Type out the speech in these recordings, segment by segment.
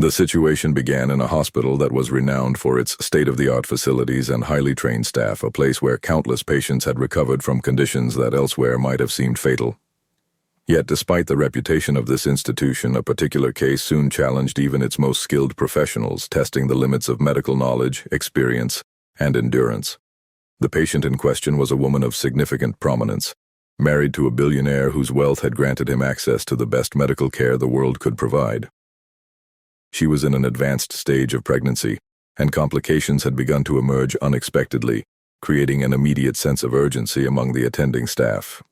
The situation began in a hospital that was renowned for its state-of-the-art facilities and highly trained staff, a place where countless patients had recovered from conditions that elsewhere might have seemed fatal. Yet despite the reputation of this institution, a particular case soon challenged even its most skilled professionals, testing the limits of medical knowledge, experience, and endurance. The patient in question was a woman of significant prominence, married to a billionaire whose wealth had granted him access to the best medical care the world could provide. She was in an advanced stage of pregnancy, and complications had begun to emerge unexpectedly, creating an immediate sense of urgency among the attending staff.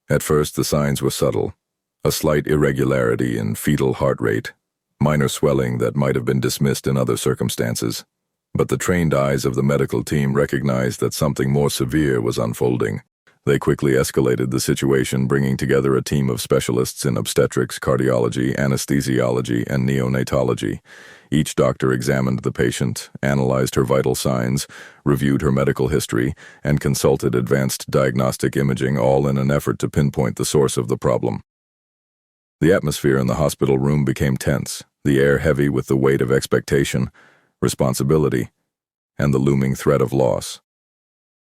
At first, the signs were subtle: a slight irregularity in fetal heart rate, minor swelling that might have been dismissed in other circumstances. But the trained eyes of the medical team recognized that something more severe was unfolding. They quickly escalated the situation, bringing together a team of specialists in obstetrics, cardiology, anesthesiology, and neonatology. Each doctor examined the patient, analyzed her vital signs, reviewed her medical history, and consulted advanced diagnostic imaging, all in an effort to pinpoint the source of the problem. The atmosphere in the hospital room became tense, the air heavy with the weight of expectation, responsibility, and the looming threat of loss.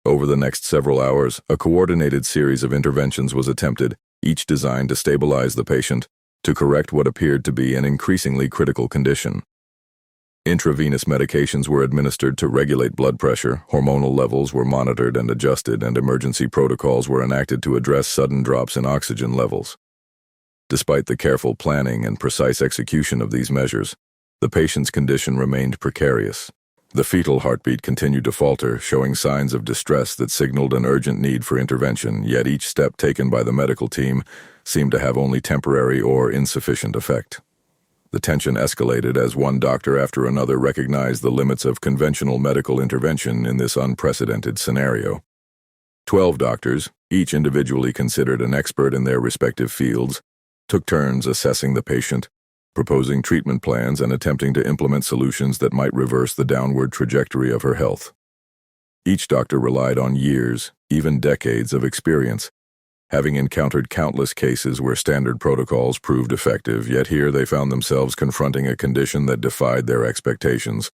Over the next several hours, a coordinated series of interventions was attempted, each designed to stabilize the patient, to correct what appeared to be an increasingly critical condition. Intravenous medications were administered to regulate blood pressure, hormonal levels were monitored and adjusted, and emergency protocols were enacted to address sudden drops in oxygen levels. Despite the careful planning and precise execution of these measures, the patient's condition remained precarious. The fetal heartbeat continued to falter, showing signs of distress that signaled an urgent need for intervention, yet each step taken by the medical team seemed to have only temporary or insufficient effect. The tension escalated as one doctor after another recognized the limits of conventional medical intervention in this unprecedented scenario. 12 doctors, each individually considered an expert in their respective fields, took turns assessing the patient, proposing treatment plans and attempting to implement solutions that might reverse the downward trajectory of her health. Each doctor relied on years, even decades of experience, having encountered countless cases where standard protocols proved effective, yet here they found themselves confronting a condition that defied their expectations,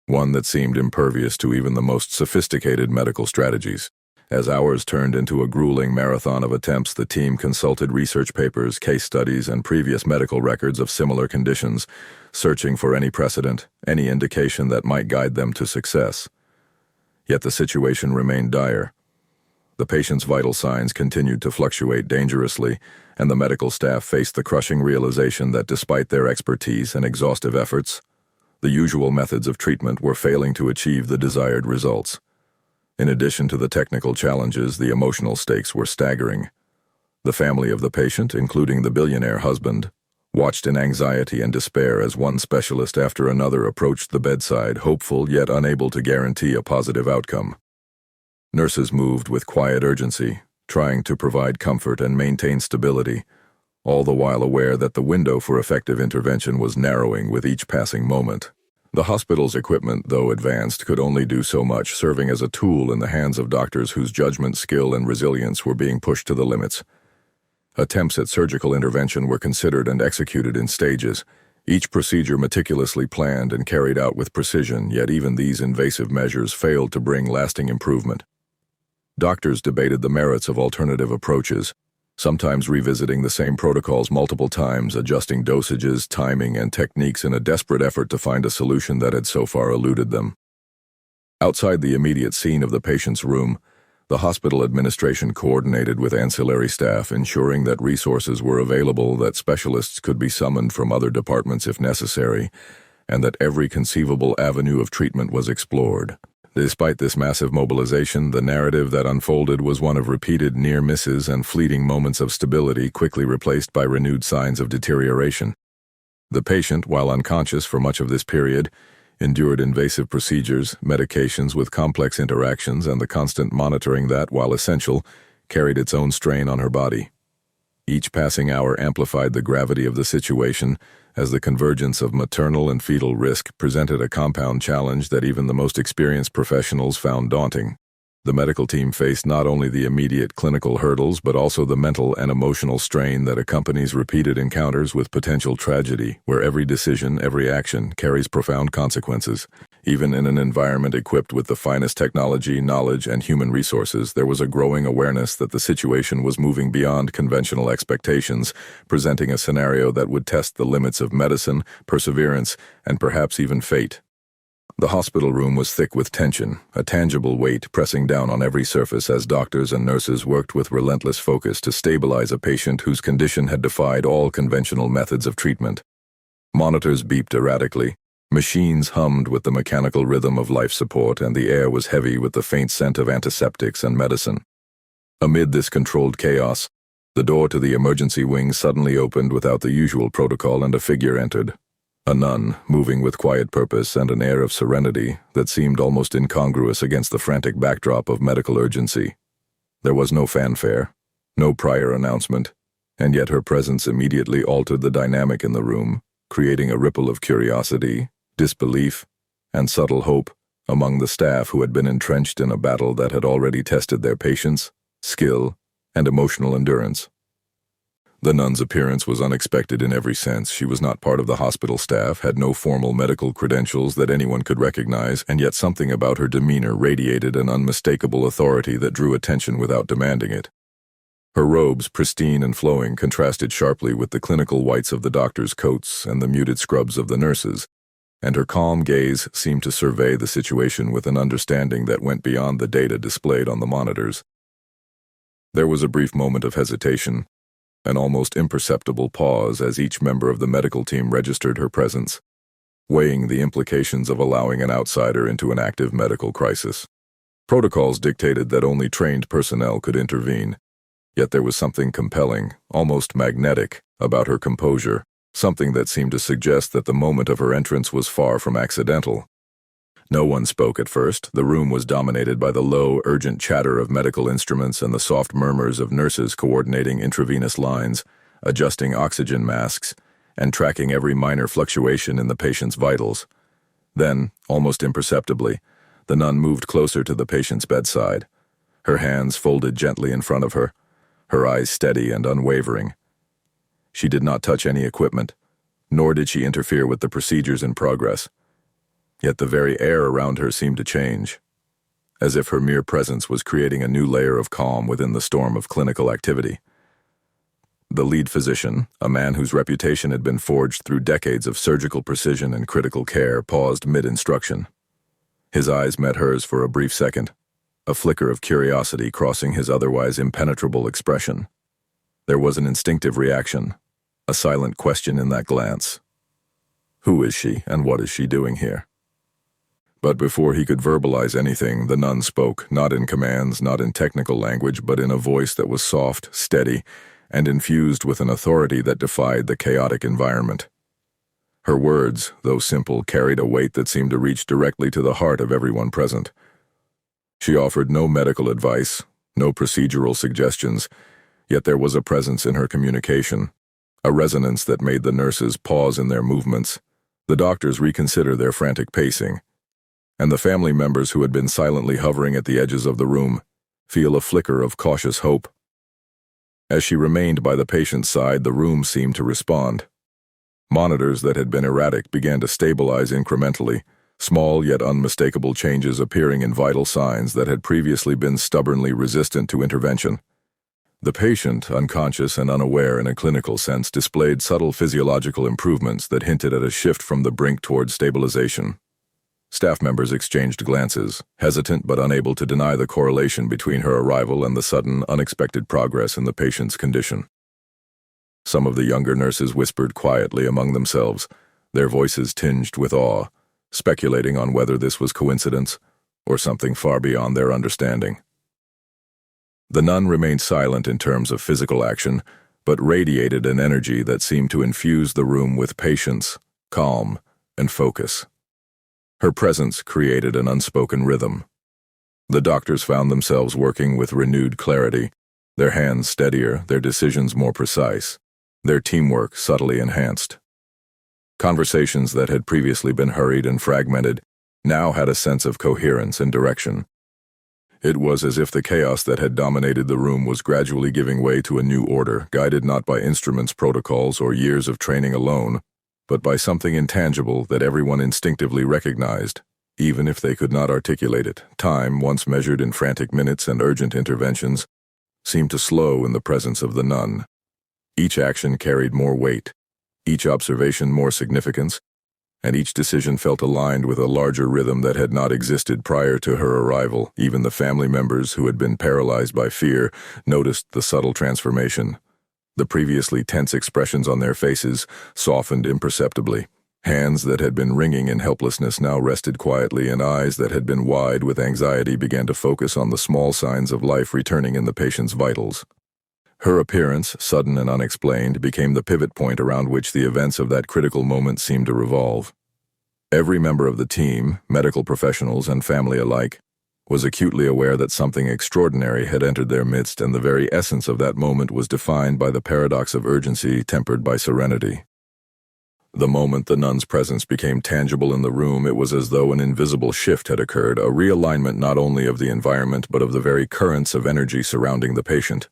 one that seemed impervious to even the most sophisticated medical strategies. As hours turned into a grueling marathon of attempts, the team consulted research papers, case studies, and previous medical records of similar conditions, searching for any precedent, any indication that might guide them to success. Yet the situation remained dire. The patient's vital signs continued to fluctuate dangerously, and the medical staff faced the crushing realization that despite their expertise and exhaustive efforts, the usual methods of treatment were failing to achieve the desired results. In addition to the technical challenges, the emotional stakes were staggering. The family of the patient, including the billionaire husband, watched in anxiety and despair as one specialist after another approached the bedside, hopeful yet unable to guarantee a positive outcome. Nurses moved with quiet urgency, trying to provide comfort and maintain stability, all the while aware that the window for effective intervention was narrowing with each passing moment. The hospital's equipment, though advanced, could only do so much, serving as a tool in the hands of doctors whose judgment, skill, and resilience were being pushed to the limits. Attempts at surgical intervention were considered and executed in stages, each procedure meticulously planned and carried out with precision, yet even these invasive measures failed to bring lasting improvement. Doctors debated the merits of alternative approaches, sometimes revisiting the same protocols multiple times, adjusting dosages, timing, and techniques in a desperate effort to find a solution that had so far eluded them. Outside the immediate scene of the patient's room, the hospital administration coordinated with ancillary staff, ensuring that resources were available, that specialists could be summoned from other departments if necessary, and that every conceivable avenue of treatment was explored. Despite this massive mobilization, the narrative that unfolded was one of repeated near misses and fleeting moments of stability, quickly replaced by renewed signs of deterioration. The patient, while unconscious for much of this period, endured invasive procedures, medications with complex interactions, and the constant monitoring that, while essential, carried its own strain on her body. Each passing hour amplified the gravity of the situation, as the convergence of maternal and fetal risk presented a compound challenge that even the most experienced professionals found daunting. The medical team faced not only the immediate clinical hurdles but also the mental and emotional strain that accompanies repeated encounters with potential tragedy, where every decision, every action carries profound consequences. Even in an environment equipped with the finest technology, knowledge, and human resources, there was a growing awareness that the situation was moving beyond conventional expectations, presenting a scenario that would test the limits of medicine, perseverance, and perhaps even fate. The hospital room was thick with tension, a tangible weight pressing down on every surface as doctors and nurses worked with relentless focus to stabilize a patient whose condition had defied all conventional methods of treatment. Monitors beeped erratically, machines hummed with the mechanical rhythm of life support, and the air was heavy with the faint scent of antiseptics and medicine. Amid this controlled chaos, the door to the emergency wing suddenly opened without the usual protocol, and a figure entered. A nun, moving with quiet purpose and an air of serenity that seemed almost incongruous against the frantic backdrop of medical urgency. There was no fanfare, no prior announcement, and yet her presence immediately altered the dynamic in the room, creating a ripple of curiosity, disbelief, and subtle hope among the staff who had been entrenched in a battle that had already tested their patience, skill, and emotional endurance. The nun's appearance was unexpected in every sense. She was not part of the hospital staff, had no formal medical credentials that anyone could recognize, and yet something about her demeanor radiated an unmistakable authority that drew attention without demanding it. Her robes, pristine and flowing, contrasted sharply with the clinical whites of the doctors' coats and the muted scrubs of the nurses, and her calm gaze seemed to survey the situation with an understanding that went beyond the data displayed on the monitors. There was a brief moment of hesitation, an almost imperceptible pause as each member of the medical team registered her presence, weighing the implications of allowing an outsider into an active medical crisis. Protocols dictated that only trained personnel could intervene, yet there was something compelling, almost magnetic, about her composure, something that seemed to suggest that the moment of her entrance was far from accidental. No one spoke at first. The room was dominated by the low, urgent chatter of medical instruments and the soft murmurs of nurses coordinating intravenous lines, adjusting oxygen masks, and tracking every minor fluctuation in the patient's vitals. Then, almost imperceptibly, the nun moved closer to the patient's bedside, her hands folded gently in front of her, her eyes steady and unwavering. She did not touch any equipment, nor did she interfere with the procedures in progress. Yet the very air around her seemed to change, as if her mere presence was creating a new layer of calm within the storm of clinical activity. The lead physician, a man whose reputation had been forged through decades of surgical precision and critical care, paused mid-instruction. His eyes met hers for a brief second, a flicker of curiosity crossing his otherwise impenetrable expression. There was an instinctive reaction, a silent question in that glance. Who is she, and what is she doing here? But before he could verbalize anything, the nun spoke, not in commands, not in technical language, but in a voice that was soft, steady, and infused with an authority that defied the chaotic environment. Her words, though simple, carried a weight that seemed to reach directly to the heart of everyone present. She offered no medical advice, no procedural suggestions, yet there was a presence in her communication, a resonance that made the nurses pause in their movements, the doctors reconsider their frantic pacing, and the family members who had been silently hovering at the edges of the room feel a flicker of cautious hope. As she remained by the patient's side, the room seemed to respond. Monitors that had been erratic began to stabilize incrementally, small yet unmistakable changes appearing in vital signs that had previously been stubbornly resistant to intervention. The patient, unconscious and unaware in a clinical sense, displayed subtle physiological improvements that hinted at a shift from the brink toward stabilization. Staff members exchanged glances, hesitant but unable to deny the correlation between her arrival and the sudden, unexpected progress in the patient's condition. Some of the younger nurses whispered quietly among themselves, their voices tinged with awe, speculating on whether this was coincidence or something far beyond their understanding. The nun remained silent in terms of physical action, but radiated an energy that seemed to infuse the room with patience, calm, and focus. Her presence created an unspoken rhythm. The doctors found themselves working with renewed clarity, their hands steadier, their decisions more precise, their teamwork subtly enhanced. Conversations that had previously been hurried and fragmented now had a sense of coherence and direction. It was as if the chaos that had dominated the room was gradually giving way to a new order, guided not by instruments, protocols, or years of training alone, but by something intangible that everyone instinctively recognized, even if they could not articulate it. Time, once measured in frantic minutes and urgent interventions, seemed to slow in the presence of the nun. Each action carried more weight, each observation more significance, and each decision felt aligned with a larger rhythm that had not existed prior to her arrival. Even the family members who had been paralyzed by fear noticed the subtle transformation. The previously tense expressions on their faces softened imperceptibly. Hands that had been wringing in helplessness now rested quietly, and eyes that had been wide with anxiety began to focus on the small signs of life returning in the patient's vitals. Her appearance, sudden and unexplained, became the pivot point around which the events of that critical moment seemed to revolve. Every member of the team, medical professionals and family alike, was acutely aware that something extraordinary had entered their midst, and the very essence of that moment was defined by the paradox of urgency tempered by serenity. The moment the nun's presence became tangible in the room, it was as though an invisible shift had occurred, a realignment not only of the environment but of the very currents of energy surrounding the patient.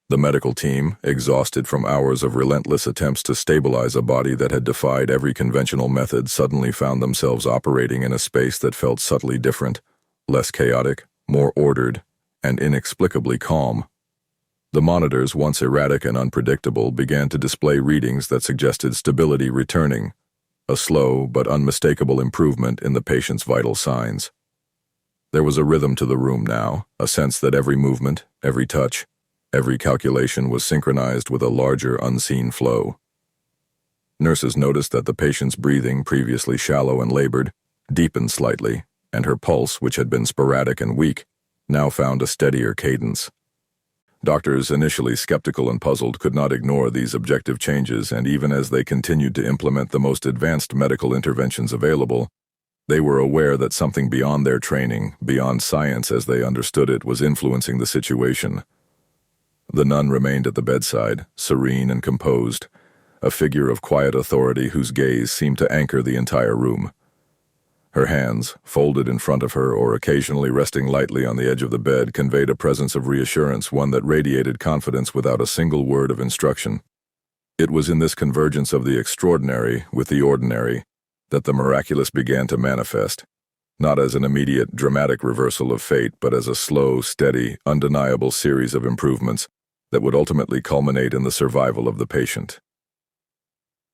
The medical team, exhausted from hours of relentless attempts to stabilize a body that had defied every conventional method, suddenly found themselves operating in a space that felt subtly different, less chaotic, more ordered, and inexplicably calm. The monitors, once erratic and unpredictable, began to display readings that suggested stability returning, a slow but unmistakable improvement in the patient's vital signs. There was a rhythm to the room now, a sense that every movement, every touch, every calculation was synchronized with a larger, unseen flow. Nurses noticed that the patient's breathing, previously shallow and labored, deepened slightly, and her pulse, which had been sporadic and weak, now found a steadier cadence. Doctors, initially skeptical and puzzled, could not ignore these objective changes, and even as they continued to implement the most advanced medical interventions available, they were aware that something beyond their training, beyond science as they understood it, was influencing the situation. The nun remained at the bedside, serene and composed, a figure of quiet authority whose gaze seemed to anchor the entire room. Her hands, folded in front of her or occasionally resting lightly on the edge of the bed, conveyed a presence of reassurance, one that radiated confidence without a single word of instruction. It was in this convergence of the extraordinary with the ordinary that the miraculous began to manifest, not as an immediate, dramatic reversal of fate, but as a slow, steady, undeniable series of improvements that would ultimately culminate in the survival of the patient.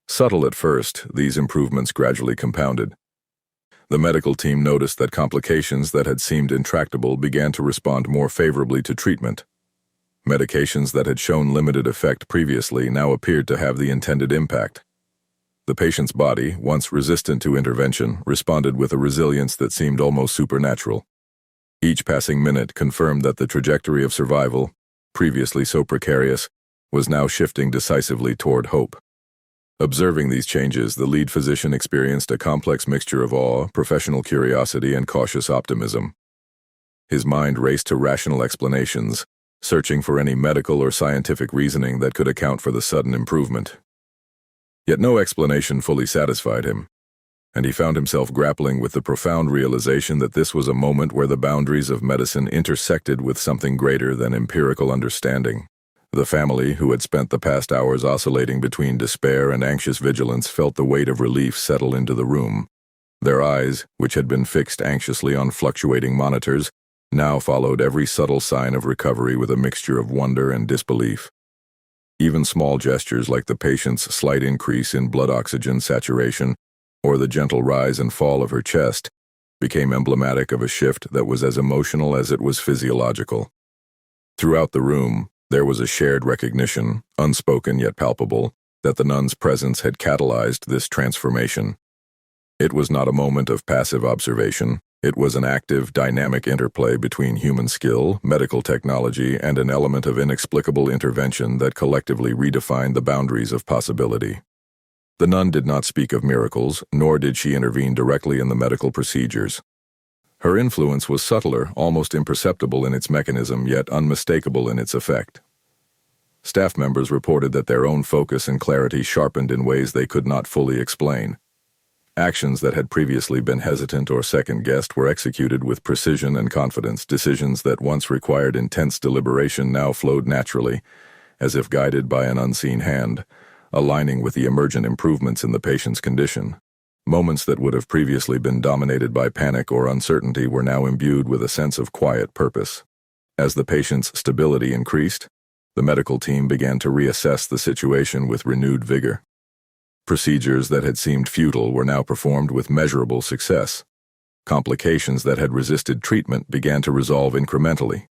Subtle at first, these improvements gradually compounded. The medical team noticed that complications that had seemed intractable began to respond more favorably to treatment. Medications that had shown limited effect previously now appeared to have the intended impact. The patient's body, once resistant to intervention, responded with a resilience that seemed almost supernatural. Each passing minute confirmed that the trajectory of survival, previously so precarious, was now shifting decisively toward hope. Observing these changes, the lead physician experienced a complex mixture of awe, professional curiosity, and cautious optimism. His mind raced to rational explanations, searching for any medical or scientific reasoning that could account for the sudden improvement. Yet no explanation fully satisfied him, and he found himself grappling with the profound realization that this was a moment where the boundaries of medicine intersected with something greater than empirical understanding. The family, who had spent the past hours oscillating between despair and anxious vigilance, felt the weight of relief settle into the room. Their eyes, which had been fixed anxiously on fluctuating monitors, now followed every subtle sign of recovery with a mixture of wonder and disbelief. Even small gestures like the patient's slight increase in blood oxygen saturation or the gentle rise and fall of her chest became emblematic of a shift that was as emotional as it was physiological. Throughout the room, there was a shared recognition, unspoken yet palpable, that the nun's presence had catalyzed this transformation. It was not a moment of passive observation. It was an active, dynamic interplay between human skill, medical technology, and an element of inexplicable intervention that collectively redefined the boundaries of possibility. The nun did not speak of miracles, nor did she intervene directly in the medical procedures. Her influence was subtler, almost imperceptible in its mechanism, yet unmistakable in its effect. Staff members reported that their own focus and clarity sharpened in ways they could not fully explain. Actions that had previously been hesitant or second-guessed were executed with precision and confidence. Decisions that once required intense deliberation now flowed naturally, as if guided by an unseen hand, aligning with the emergent improvements in the patient's condition. Moments that would have previously been dominated by panic or uncertainty were now imbued with a sense of quiet purpose. As the patient's stability increased, the medical team began to reassess the situation with renewed vigor. Procedures that had seemed futile were now performed with measurable success. Complications that had resisted treatment began to resolve incrementally,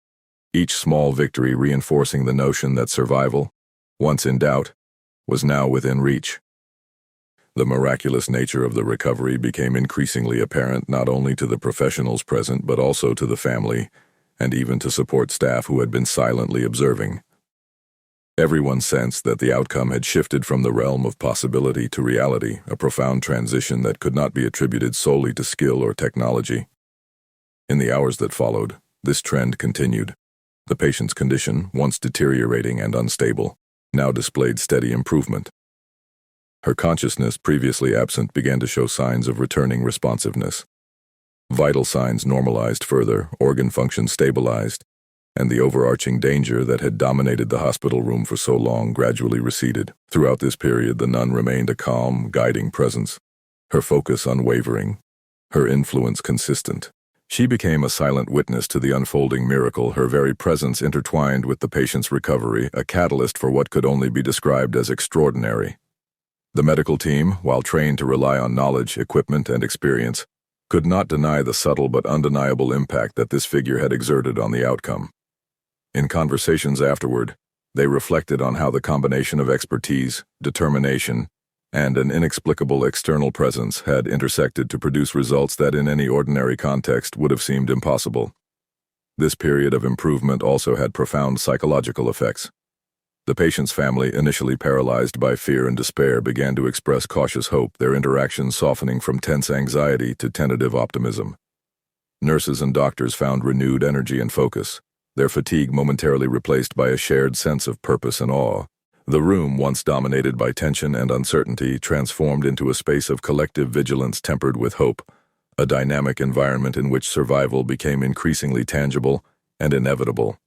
each small victory reinforcing the notion that survival, once in doubt, was now within reach. The miraculous nature of the recovery became increasingly apparent not only to the professionals present but also to the family and even to support staff who had been silently observing. Everyone sensed that the outcome had shifted from the realm of possibility to reality, a profound transition that could not be attributed solely to skill or technology. In the hours that followed, this trend continued. The patient's condition, once deteriorating and unstable, now displayed steady improvement. Her consciousness, previously absent, began to show signs of returning responsiveness. Vital signs normalized further, organ function stabilized, and the overarching danger that had dominated the hospital room for so long gradually receded. Throughout this period, the nun remained a calm, guiding presence, her focus unwavering, her influence consistent. She became a silent witness to the unfolding miracle, her very presence intertwined with the patient's recovery, a catalyst for what could only be described as extraordinary. The medical team, while trained to rely on knowledge, equipment, and experience, could not deny the subtle but undeniable impact that this figure had exerted on the outcome. In conversations afterward, they reflected on how the combination of expertise, determination, and an inexplicable external presence had intersected to produce results that in any ordinary context would have seemed impossible. This period of improvement also had profound psychological effects. The patient's family, initially paralyzed by fear and despair, began to express cautious hope, their interactions softening from tense anxiety to tentative optimism. Nurses and doctors found renewed energy and focus, their fatigue momentarily replaced by a shared sense of purpose and awe. The room, once dominated by tension and uncertainty, transformed into a space of collective vigilance tempered with hope, a dynamic environment in which survival became increasingly tangible and inevitable.